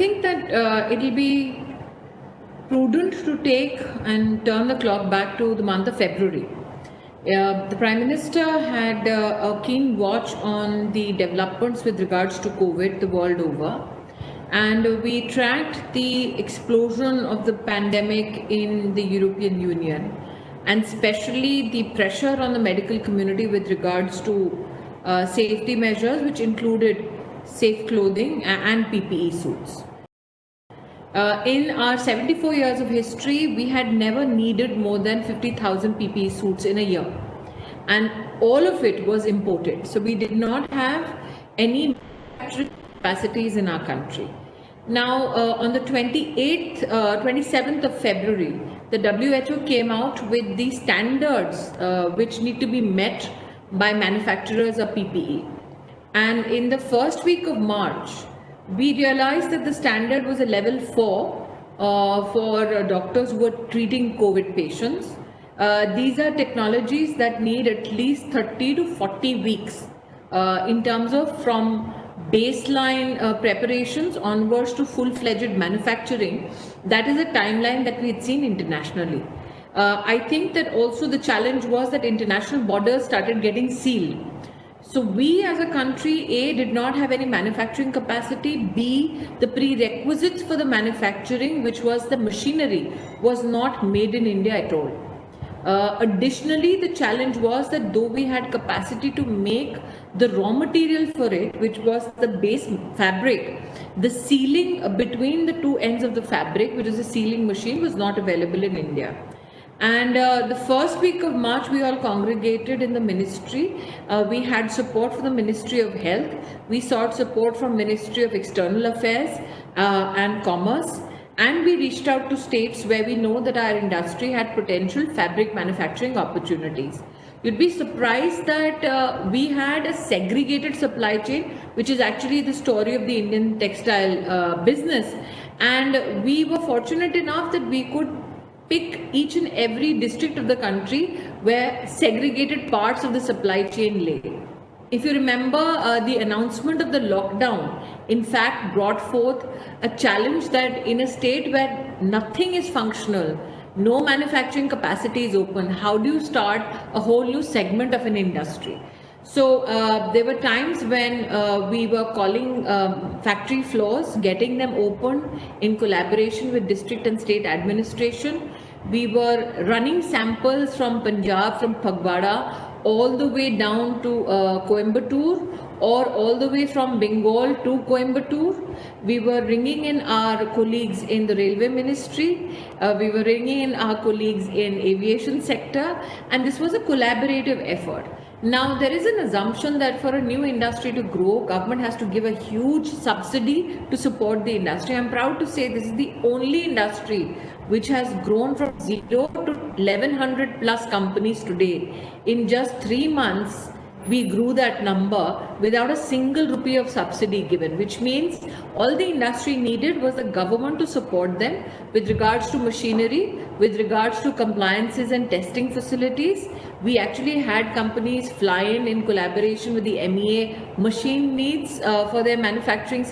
think that it will be prudent to take and turn the clock back to the month of February. The Prime Minister had a keen watch on the developments with regards to COVID the world over, and we tracked the explosion of the pandemic in the European Union, and especially the pressure on the medical community with regards to safety measures, which included safe clothing and PPE suits. In our 74 years of history, we had never needed more than 50,000 PPE suits in a year. And all of it was imported. So we did not have any manufacturing capacities in our country. Now, on the 27th of February, the WHO came out with the standards which need to be met by manufacturers of PPE. And in the first week of March, we realized that the standard was a level 4 for doctors who were treating COVID patients. These are technologies that need at least 30 to 40 weeks in terms of from baseline preparations onwards to full-fledged manufacturing. That is a timeline that we had seen internationally. I think that also the challenge was that international borders started getting sealed. So we as a country, A, did not have any manufacturing capacity, B, the prerequisites for the manufacturing, which was the machinery, was not made in India at all. Additionally, the challenge was that though we had capacity to make the raw material for it, which was the base fabric, the sealing between the two ends of the fabric, which is a sealing machine, was not available in India. And the first week of March, we all congregated in the ministry. We had support from the Ministry of Health. We sought support from Ministry of External Affairs and Commerce. And we reached out to states where we know that our industry had potential fabric manufacturing opportunities. You'd be surprised that we had a segregated supply chain, which is actually the story of the Indian textile business. And we were fortunate enough that we could pick each and every district of the country where segregated parts of the supply chain lay. If you remember, the announcement of the lockdown, in fact, brought forth a challenge that in a state where nothing is functional, no manufacturing capacity is open, how do you start a whole new segment of an industry? So there were times when we were calling factory floors, getting them open in collaboration with district and state administration. We were running samples from Punjab, from Phagwara, all the way down to Coimbatore, or all the way from Bengal to Coimbatore. We were ringing in our colleagues in the railway ministry. We were ringing in our colleagues in aviation sector, and this was a collaborative effort. Now, there is an assumption that for a new industry to grow, government has to give a huge subsidy to support the industry. I'm proud to say this is the only industry which has grown from 0 to 1100 plus companies today. In just 3 months, we grew that number without a single rupee of subsidy given, which means all the industry needed was the government to support them with regards to machinery, with regards to compliances and testing facilities. We actually had companies fly in collaboration with the MEA machine needs for their manufacturing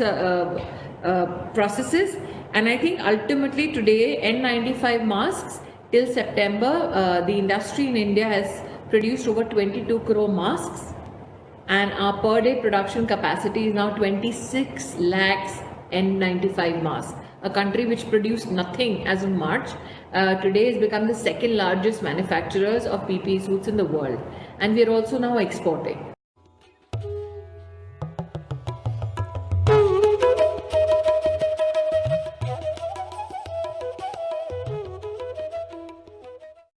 processes. And I think ultimately today, N95 masks, till September, the industry in India has produced over 22 crore masks, and our per day production capacity is now 26 lakhs N95 masks. A country which produced nothing as of March, today has become the second largest manufacturers of PPE suits in the world, and we are also now exporting.